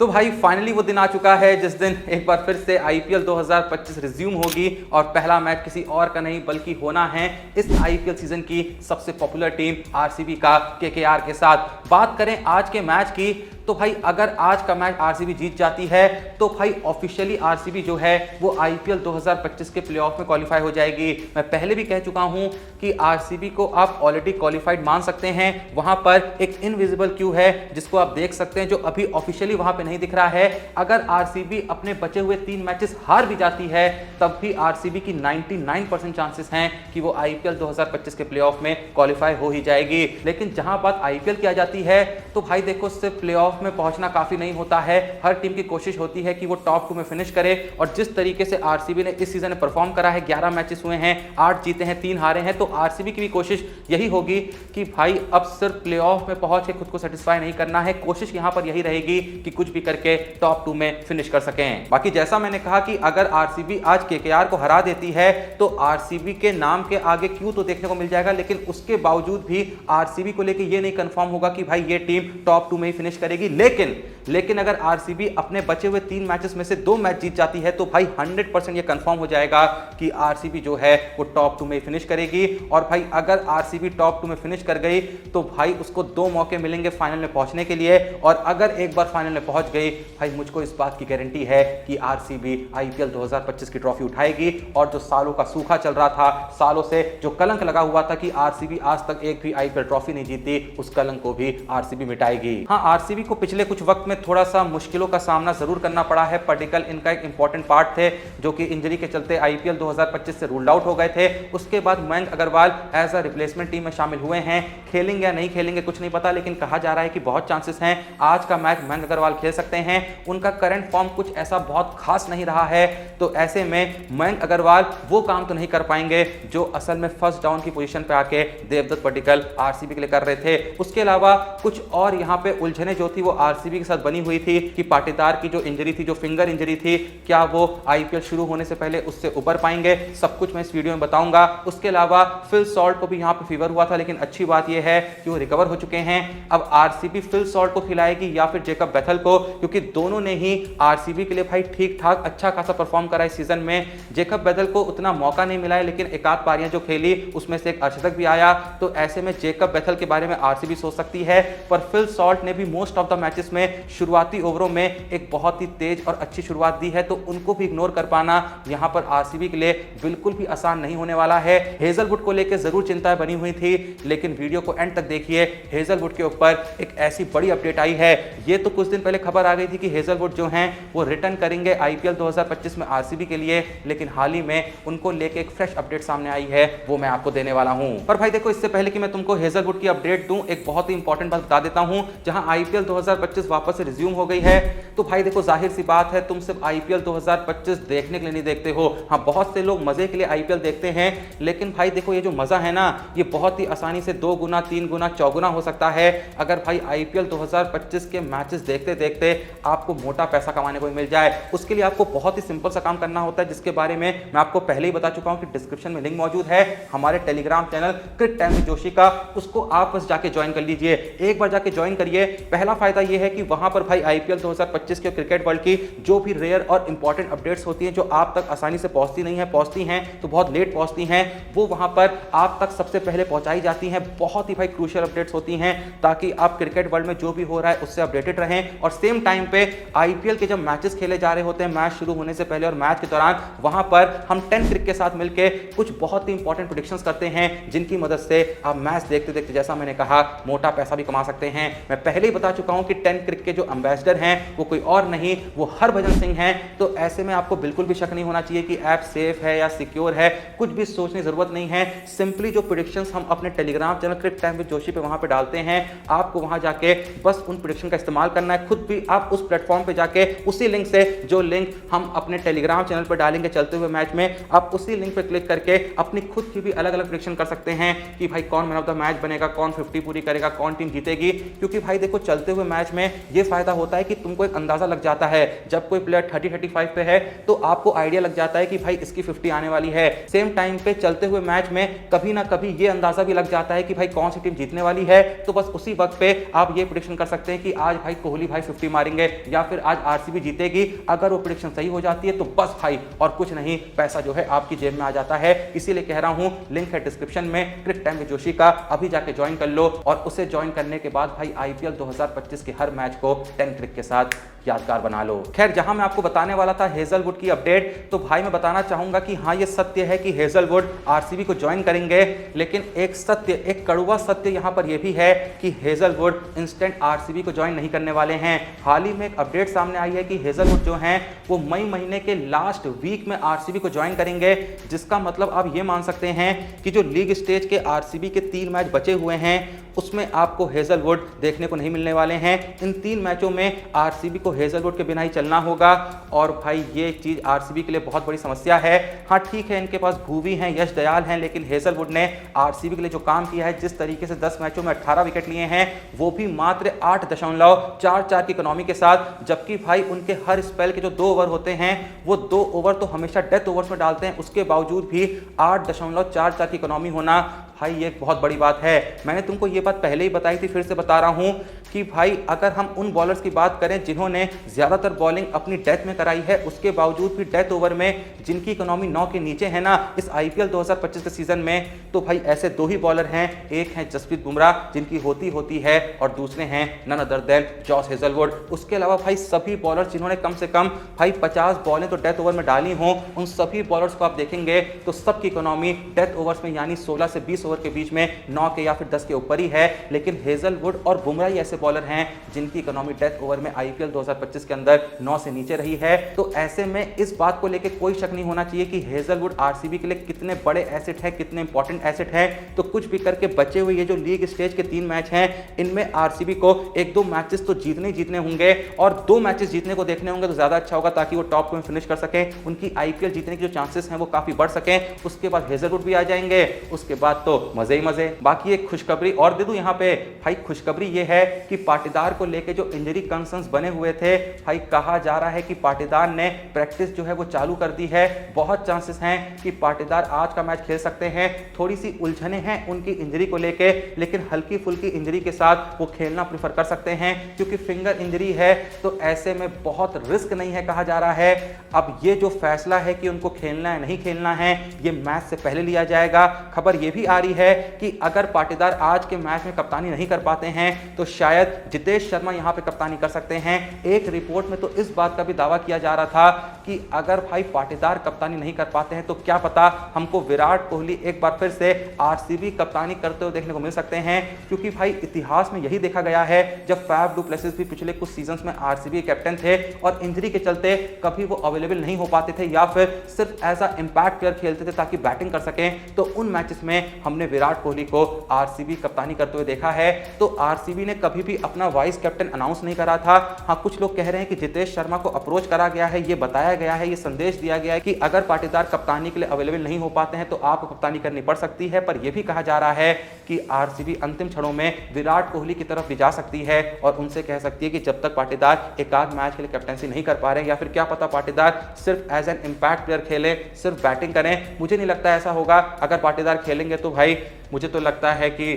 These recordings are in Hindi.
तो भाई फाइनली वो दिन आ चुका है जिस दिन एक बार फिर से आईपीएल 2025 रिज्यूम होगी और पहला मैच किसी और का नहीं बल्कि होना है इस आईपीएल सीजन की सबसे पॉपुलर टीम आरसीबी का केकेआर के साथ। बात करें आज के मैच की तो भाई अगर आज का मैच आरसीबी जीत जाती है तो भाई ऑफिशियली आरसीबी जो है वो आईपीएल 2025 के प्लेऑफ में क्वालिफाई हो जाएगी। मैं पहले भी कह चुका हूं कि आरसीबी को आप ऑलरेडी क्वालिफाइड मान सकते हैं। वहां पर एक इनविजिबल क्यू है जिसको आप देख सकते हैं जो अभी ऑफिशियली वहां पे नहीं दिख रहा है। अगर आरसीबी अपने बचे हुए 3 मैचेस हार भी जाती है तब भी आरसीबी की 99% चांसेस हैं कि वो आईपीएल 2025 के प्लेऑफ में क्वालिफाई हो ही जाएगी। लेकिन जहां बात आईपीएल की आ जाती है तो भाई देखो सिर्फ प्लेऑफ में पहुंचना काफी नहीं होता है। हर टीम की कोशिश होती है कि वो टॉप 2 में फिनिश करे और जिस तरीके से आरसीबी ने इस सीजन में परफॉर्म करा है, 11 मैचेस हुए हैं, 8 जीते हैं 3 हारे हैं, तो आरसीबी की भी कोशिश यही होगी कि भाई अब सिर्फ प्लेऑफ में पहुंच के खुद को सेटिस्फाई नहीं करना है। कोशिश यहां पर यही रहेगी कि कुछ भी करके टॉप 2 में फिनिश कर सकें। बाकी जैसा मैंने कहा कि अगर आरसीबी आज केकेआर को हरा देती है तो आरसीबी के नाम के आगे क्यू तो देखने को मिल जाएगा, लेकिन उसके बावजूद भी आरसीबी को लेकर यह नहीं कंफर्म होगा कि भाई ये टीम टॉप 2 में ही फिनिश करेगी। लेकिन अगर आरसीबी अपने बचे हुए 3 मैचेस में से 2 मैच जीत जाती है तो भाई 100% ये कंफर्म हो जाएगा कि आरसीबी जो है वो टॉप 2 में फिनिश करेगी। और भाई अगर आरसीबी टॉप 2 में फिनिश कर गई तो भाई उसको 2 मौके मिलेंगे फाइनल में पहुंचने के लिए। और अगर एक बार फाइनल में पहुंच गई भाई मुझको इस बात की गारंटी है कि आरसीबी आईपीएल 2025 की ट्रॉफी उठाएगी और जो सालों का सूखा चल रहा था, सालों से जो कलंक लगा हुआ था कि आरसीबी आज तक एक भी आईपीएल ट्रॉफी नहीं जीती, उस कलंक को भी आरसीबी मिटाएगी। हाँ, आरसीबी को पिछले कुछ वक्त में थोड़ा सा मुश्किलों का सामना जरूर करना पड़ा है। पर्टिकल इनका एक इंपॉर्टेंट पार्ट थे जो कि इंजरी के चलते आईपीएल 2025 से रूल्ड आउट हो गए थे। उसके बाद Mayank Agarwal as a replacement team में शामिल हुए हैं। खेलेंगे या नहीं खेलेंगे कुछ नहीं पता, लेकिन कहा जा रहा है कि बहुत चांसेस हैं आज का मैच मयंक अग्रवाल खेल सकते हैं। उनका करंट फॉर्म कुछ ऐसा बहुत खास नहीं रहा है, तो ऐसे में मयंक अग्रवाल वो काम तो नहीं कर पाएंगे जो असल में फर्स्ट डाउन की पोजीशन पे आके देवदत्त पडिक्कल आरसीबी के लिए कर रहे थे। उसके अलावा कुछ और यहाँ पे उलझने जो थी वो आरसीबी के साथ बनी हुई थी कि पाटीदार की जो इंजरी थी, जो फिंगर इंजरी थी, क्या वो आईपीएल शुरू होने से पहले उससे उबर पाएंगे, सब कुछ मैं इस वीडियो में बताऊंगा। उसके अलावा फिल सॉल्ट को भी यहाँ पे फीवर हुआ था, लेकिन अच्छी बात यह है कि वो रिकवर हो चुके हैं। अब आरसीबी फिल सॉल्ट को खिलाएगी या फिर जेकब बेथल को, क्योंकि दोनों ने ही आरसीबी के लिए भाई ठीक ठाक अच्छा खासा परफॉर्म करा इस सीजन में। जेकब बेथल को उतना मौका नहीं मिला है, लेकिन एक आध पारियां जो खेली उसमें से एक अर्धशतक भी आया, तो ऐसे में जेकब बेथल के बारे में आरसीबी सोच सकती है। पर फिल सॉल्ट ने भी मोस्ट ऑफ द मैचेस में शुरुआती ओवरों में एक बहुत ही तेज और अच्छी शुरुआत दी है, तो उनको भी इग्नोर कर पाना यहां पर आरसीबी के लिए बिल्कुल भी आसान नहीं होने वाला है। हेजलवुड को लेकर जरूर चिंताएं बनी हुई थी, लेकिन वीडियो को एंड तक देखिए। हेजलवुड के ऊपर एक ऐसी बड़ी अपडेट आई है। ये तो कुछ दिन पहले खबर आ गई थी कि हेजलवुड जो हैं वो रिटर्न करेंगे आईपीएल 2025 में आरसीबी के लिए, लेकिन हाल ही में उनको लेकर एक फ्रेश अपडेट सामने आई है, वो मैं आपको देने वाला हूं। पर भाई देखो, इससे पहले कि मैं तुमको हेजलवुड की अपडेट दूं, एक बहुत ही इंपॉर्टेंट बात बता देता हूं। जहां आईपीएल 2025 वापस से रिज्यूम हो गई है तो भाई देखो जाहिर सी बात है तुम सिर्फ आईपीएल 2025 देखने के लिए नहीं देखते हो। हाँ, बहुत से लोग मजे के लिए आईपीएल देखते हैं, लेकिन भाई देखो ये जो मजा है ना, ये बहुत ही आसानी से 2 गुना 3 गुना 4 गुना हो सकता है अगर भाई आईपीएल 2025 के मैचेस देखते देखते आपको मोटा पैसा कमाने को मिल जाए। उसके लिए आपको बहुत ही सिंपल सा काम करना होता है, जिसके बारे में मैं आपको पहले ही बता चुका हूं कि डिस्क्रिप्शन में लिंक मौजूद है हमारे Telegram channel cric time with Joshi का, उसको आप बस जाके ज्वाइन कर लीजिए। एक बार जाके ज्वाइन करिए। पहला फायदा यह है कि वहां पर भाई आईपीएल 2025 के क्रिकेट वर्ल्ड की जो भी रेयर और इंपॉर्टेंट अपडेट्स होती हैं जो आप तक आसानी से पहुंचती हैं तो बहुत लेट पहुंचती हैं, वो वहां पर आप तक सबसे पहले पहुंचाई जाती हैं। बहुत ही भाई क्रूशियल अपडेट्स होती हैं ताकि आप क्रिकेट वर्ल्ड में जो भी हो रहा है उससे अपडेटेड रहें। और सेम टाइम पे आईपीएल के जब मैचेस खेले जा रहे होते हैं, मैच शुरू होने से पहले और मैच के दौरान, वहां पर हम 10 क्रिक के साथ मिलकर कुछ बहुत ही इंपॉर्टेंट प्रेडिक्शंस करते हैं, जिनकी मदद से आप मैच देखते देखते, जैसा मैंने कहा, मोटा पैसा भी कमा सकते हैं। मैं पहले ही बता चुका हूं कि 10 क्रिक के जो एम्बेसडर हैं वो कोई और नहीं, वो हरभजन सिंह हैं। तो ऐसे में आपको बिल्कुल भी शक नहीं होना चाहिए कि ऐप सेफ है या सिक्योर है, कुछ भी सोचने की जरूरत नहीं है। सिंपली जो प्रेडिक्शंस हम अपने Telegram channel cric time with Joshi पे वहां पे डालते हैं, आपको वहां जाके बस उन प्रेडिक्शन का इस्तेमाल करना है। खुद भी आप उस प्लेटफॉर्म पे जाके उसी लिंक से, जो लिंक हम अपने टेलीग्राम चैनल पर डालेंगे चलते हुए मैच में, आप उसी लिंक पे क्लिक करके अपनी खुद की भी अलग अलग प्रेडिक्शन कर सकते हैं कि भाई कौन मैन ऑफ द मैच बनेगा, कौन 50 पूरी करेगा, कौन टीम जीतेगी। क्योंकि भाई देखो चलते हुए मैच में ये फायदा होता है कि तुमको एक अंदाजा लग जाता है, जब कोई प्लेयर 30-35 पे है तो आपको आइडिया लग जाता है कि भाई इसकी 50 आने वाली है। सेम टाइम पे चलते हुए मैच में कभी ना कभी ये अंदाजा भी लग जाता है कि भाई कौन सी टीम जीतने वाली है, तो बस उसी वक्त पे आप ये प्रेडिक्शन कर सकते हैं कि आज भाई कोहली भाई 50 मारेंगे या फिर आज आरसीबी जीतेगी। अगर वो प्रेडिक्शन सही हो जाती है तो बस भाई और कुछ नहीं, पैसा जो है आपकी जेब में आ जाता है। इसीलिए कह रहा हूं, लिंक है डिस्क्रिप्शन में क्रिक टाइम विद जोशी का, अभी जाके ज्वाइन कर लो और उसे ज्वाइन करने के बाद भाई आईपीएल 2025 के हर मैच को 10 क्रिक के साथ यादगार बना लो। खैर, जहां मैं आपको बताने वाला था हेजलवुड की अपडेट, तो भाई मैं बताना चाहूंगा कि हाँ ये सत्य है कि हेजलवुड आरसीबी को ज्वाइन करेंगे, लेकिन एक सत्य, एक कड़वा सत्य यहां पर यह भी है कि हेजलवुड इंस्टेंट आरसीबी को ज्वाइन नहीं करने वाले हैं। हाल ही में एक अपडेट सामने आई है कि हेजलवुड जो हैं वो मई महीने के लास्ट वीक में आरसीबी को ज्वाइन करेंगे, जिसका मतलब आप ये मान सकते हैं कि जो लीग स्टेज के आरसीबी के 3 मैच बचे हुए हैं उसमें आपको हेजलवुड देखने को नहीं मिलने वाले हैं। इन 3 मैचों में आरसीबी को हेजलवुड के बिना ही चलना होगा और भाई ये चीज आरसीबी के लिए बहुत बड़ी समस्या है। हाँ ठीक है, इनके पास भुवी हैं, यश दयाल हैं, लेकिन हेजलवुड ने आरसीबी के लिए जो काम किया है, जिस तरीके से 10 मैचों में 18 विकेट लिए हैं, वो भी मात्र 8.44 की इकोनॉमी के साथ, जबकि भाई उनके हर स्पेल के जो 2 ओवर होते हैं वो 2 ओवर तो हमेशा डेथ ओवर्स में डालते हैं, उसके बावजूद भी 8.44 की इकोनॉमी होना भाई ये बहुत बड़ी बात है। मैंने तुमको ये बात पहले ही बताई थी, फिर से बता रहा हूं कि भाई अगर हम उन बॉलर्स की बात करें जिन्होंने ज्यादातर बॉलिंग अपनी डेथ में कराई है, उसके बावजूद भी डेथ ओवर में जिनकी इकोनॉमी 9 के नीचे है ना इस आईपीएल 2025 के सीजन में, तो भाई ऐसे 2 ही बॉलर हैं। एक है जसप्रीत बुमराह जिनकी होती है और दूसरे हैं none other than Josh Hazlewood. उसके अलावा भाई सभी बॉलर्स जिन्होंने कम से कम भाई 50 बॉलें तो डेथ ओवर में डाली हों, उन सभी बॉलर्स को आप देखेंगे तो सबकी इकोनॉमी डेथ ओवर्स में यानी 16 से 20 ओवर के बीच में 9 के या फिर 10 के ऊपर ही है। लेकिन हेजलवुड और बुमराह ही ऐसे बॉलर हैं जिनकी इकोनॉमी डेथ ओवर में आईपीएल 2025 के अंदर 9 से नीचे रही है। तो ऐसे में इस बात को लेकर कोई शक नहीं होना चाहिए कि हेजलवुड आरसीबी के लिए कितने बड़े एसेट है, कितने इंपॉर्टेंट एसेट है। तो कुछ भी करके बचे हुए ये जो लीग स्टेज के 3 मैच हैं, इनमें आरसीबी को 1-2 मैचेस तो जीतने होंगे और 2 मैचेस जीतने को देखने होंगे तो ज्यादा अच्छा होगा, ताकि वो टॉप 2 में फिनिश कर सके, उनकी आईपीएल जीतने के जो चांसेस हैं वो काफी बढ़ सके। उसके बाद हेजलवुड भी आ जाएंगे, उसके बाद तो मजे ही मजे। बाकी एक खुशखबरी और दे दूं यहाँ पे भाई, खुशखबरी ये है कि पाटीदार को लेके जो इंजरी कंसर्न्स बने हुए थे, भाई कहा जा रहा है कि पाटीदार ने प्रैक्टिस जो है वो चालू कर दी है। बहुत चांसेस हैं कि पाटीदार आज का मैच खेल सकते हैं। थोड़ी सी उलझने हैं उनकी इंजरी को लेके, लेकिन हल्की फुल्की इंजरी के साथ वो खेलना प्रेफर कर सकते हैं, क्योंकि फिंगर इंजरी है तो ऐसे में बहुत रिस्क नहीं है कहा जा रहा है। अब ये जो फैसला है कि उनको खेलना है नहीं खेलना है, ये मैच से पहले लिया जाएगा। खबर ये भी आ रही है कि अगर पाटीदार आज के मैच में कप्तानी नहीं कर पाते हैं तो शायद जितेश शर्मा यहां पे कप्तानी कर सकते हैं। एक रिपोर्ट में तो इस बात का भी दावा किया जा रहा था कि अगर भाई पाटीदार कप्तानी नहीं कर पाते हैं तो क्या पता हमको विराट कोहली एक बार फिर से आरसीबी कप्तानी करते हुए देखने को मिल सकते हैं, क्योंकि भाई इतिहास में यही देखा गया है जब फैफ डू प्लेसिस भी पिछले कुछ सीजन्स में आरसीबी कैप्टन थे और इंजरी के चलते कभी वो अवेलेबल नहीं हो पाते थे या फिर सिर्फ एज अ इंपैक्ट प्लेयर खेलते थे ताकि बैटिंग कर सकें, तो उन मैचेस में हमने विराट कोहली को आरसीबी कप्तानी करते हुए देखा है। तो आरसीबी ने कभी भी अपना वाइस कैप्टन अनाउंस नहीं करा था। हाँ, कुछ लोग कह रहे हैं कि जितेश शर्मा को अप्रोच करा गया है, ये बताया गया है, ये संदेश दिया गया है कि अगर पाटीदार कप्तानी के लिए अवेलेबल नहीं हो पाते हैं तो आपको कप्तानी करनी पड़ सकती है। पर यह भी कहा जा रहा है कि आरसीबी अंतिम क्षणों में विराट कोहली की तरफ भी जा सकती है और उनसे कह सकती है कि जब तक पाटीदार एक आध मैच के लिए कैप्टनसी नहीं कर पा रहे हैं या फिर क्या पता पाटीदार सिर्फ एज एन इंपैक्ट प्लेयर खेले, सिर्फ बैटिंग करें। मुझे नहीं लगता ऐसा होगा। अगर पाटीदार खेलेंगे तो भाई मुझे तो लगता है कि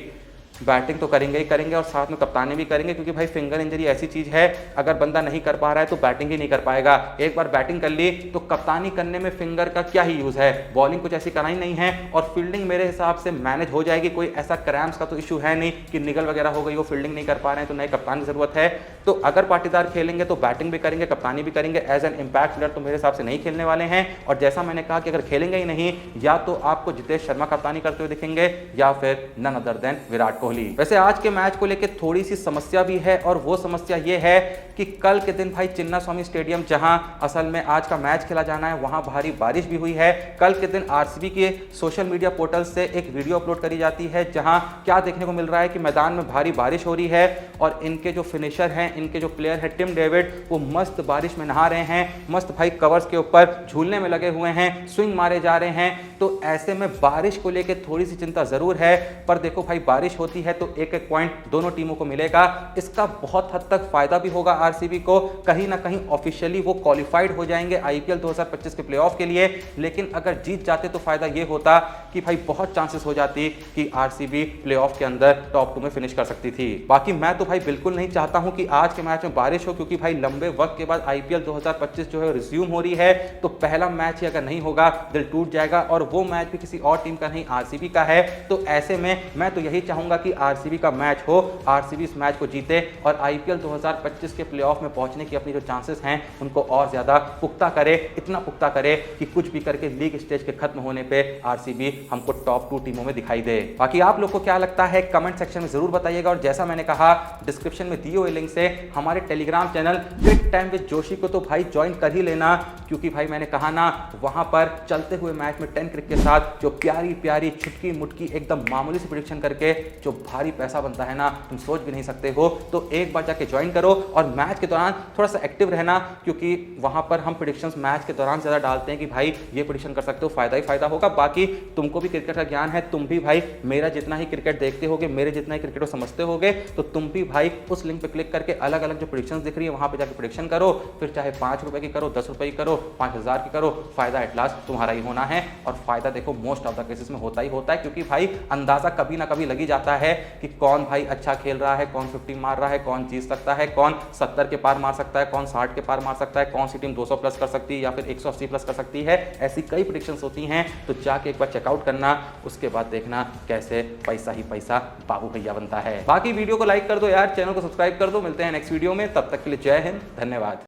बैटिंग तो करेंगे ही करेंगे और साथ में कप्तानी भी करेंगे, क्योंकि भाई फिंगर इंजरी ऐसी चीज है, अगर बंदा नहीं कर पा रहा है तो बैटिंग ही नहीं कर पाएगा। एक बार बैटिंग कर ली तो कप्तानी करने में फिंगर का क्या ही यूज है, बॉलिंग कुछ ऐसी कराई नहीं है और फील्डिंग मेरे हिसाब से मैनेज हो जाएगी। कोई ऐसा क्रैम्प्स का तो इशू है नहीं कि निगल वगैरह हो गई, वो फील्डिंग नहीं कर पा रहे हैं तो नए कप्तान की जरूरत है। तो अगर पाटीदार खेलेंगे तो बैटिंग भी करेंगे, कप्तानी भी करेंगे। एज एन इंपैक्ट प्लेयर तो मेरे हिसाब से नहीं खेलने वाले हैं। और जैसा मैंने कहा कि अगर खेलेंगे ही नहीं, या तो आपको जितेश शर्मा कप्तानी करते हुए दिखेंगे या फिर none other than Virat Kohli. वैसे आज के मैच को लेकर थोड़ी सी समस्या भी है और वो समस्या ये है कि कल के दिन भाई चिन्नास्वामी स्टेडियम, जहां असल में आज का मैच खेला जाना है, वहां भारी बारिश भी हुई है। कल के दिन आरसीबी के सोशल मीडिया पोर्टल से एक वीडियो अपलोड करी जाती है जहां क्या देखने को मिल रहा है कि मैदान में भारी बारिश हो रही है और इनके जो फिनिशर हैं, इनके जो प्लेयर हैं टिम डेविड, वो मस्त बारिश में नहा रहे हैं, मस्त भाई कवर्स के ऊपर झूलने में लगे हुए हैं, स्विंग मारे जा रहे हैं। तो ऐसे में बारिश को लेकर थोड़ी सी चिंता जरूर है। पर देखो भाई, बारिश होती होती है तो एक एक पॉइंट दोनों टीमों को मिलेगा। इसका बहुत हद तक फायदा भी होगा आरसीबी को, कहीं ना कहीं ऑफिशियली वो क्वालिफाइड हो जाएंगे आईपीएल 2025 के प्लेऑफ के लिए। लेकिन अगर जीत जाते तो फायदा ये होता कि भाई बहुत चांसेस हो जाती कि आरसीबी प्लेऑफ के अंदर टॉप 2 में फिनिश कर सकती थी। बाकी मैं तो भाई बिल्कुल नहीं चाहता हूं कि आज के मैच में बारिश हो, क्योंकि भाई लंबे वक्त के बाद आईपीएल 2025 जो है रिज्यूम हो रही है, तो पहला मैच ही अगर नहीं होगा दिल टूट जाएगा, और वो मैच भी किसी और टीम का नहीं आरसीबी का है। तो ऐसे में मैं तो यही चाहूंगा कि आरसीबी का मैच हो, आरसीबी इस मैच को जीते और आईपीएल 2025 के प्लेऑफ में पहुंचने की अपनी जो चांसेस हैं उनको और ज्यादा पुख्ता करे, इतना पुख्ता करे कि कुछ भी करके लीग स्टेज के खत्म होने पे आरसीबी हमको टॉप 2 टीमों में दिखाई दे। बाकी आप लोग को क्या लगता है कमेंट सेक्शन में जरूर बताइएगा, और जैसा मैंने कहा डिस्क्रिप्शन में दिए हुए लिंक से हमारे Telegram channel cric time with Joshi को तो भाई ज्वाइन कर ही लेना, क्योंकि भाई मैंने कहा ना वहां पर चलते हुए मैच में 10 क्रिक के साथ जो प्यारी प्यारी छुटकी मुटकी एकदम मामूली सी प्रेडिक्शन करके जो भारी पैसा बनता है ना, तुम सोच भी नहीं सकते हो। तो एक बार जाके ज्वाइन करो और मैच के दौरान थोड़ा सा एक्टिव रहना, क्योंकि वहां पर हम प्रेडिक्शंस मैच के दौरान ज्यादा डालते हैं कि भाई ये प्रेडिक्शन कर सकते हो, फायदा ही फायदा होगा। बाकी तुमको भी क्रिकेट का ज्ञान है, तुम भी भाई मेरा जितना ही क्रिकेट देखते होगे, मेरे जितना ही क्रिकेट को समझते होगे, तो तुम भी भाई उस लिंक पे क्लिक करके अलग अलग जो प्रेडिक्शंस दिख रही है वहां पे जाके प्रेडिक्शन करो, फिर चाहे 5 रुपए की करो, 10 रुपए की करो, 5000 की करो, फायदा एट लास्ट तुम्हारा ही होना है। और फायदा देखो मोस्ट ऑफ द केसेस में होता ही होता है, क्योंकि भाई अंदाजा कभी ना कभी लगी जाता है कि कौन भाई अच्छा खेल रहा है, कौन 50 मार रहा है, कौन जीत सकता है, कौन 70 के पार मार सकता है, कौन 60 के पार मार सकता है, कौन सी टीम 200 प्लस कर सकती है या फिर 180 प्लस कर सकती है। ऐसी कई प्रेडिक्शंस होती हैं, तो जाके एक बार चेकआउट करना, उसके बाद देखना कैसे पैसा ही पैसा बाबू भैया बनता है। बाकी वीडियो को लाइक कर दो यार, चैनल को सब्सक्राइब कर दो। मिलते हैं नेक्स्ट वीडियो में, तब तक के लिए जय हिंद, धन्यवाद।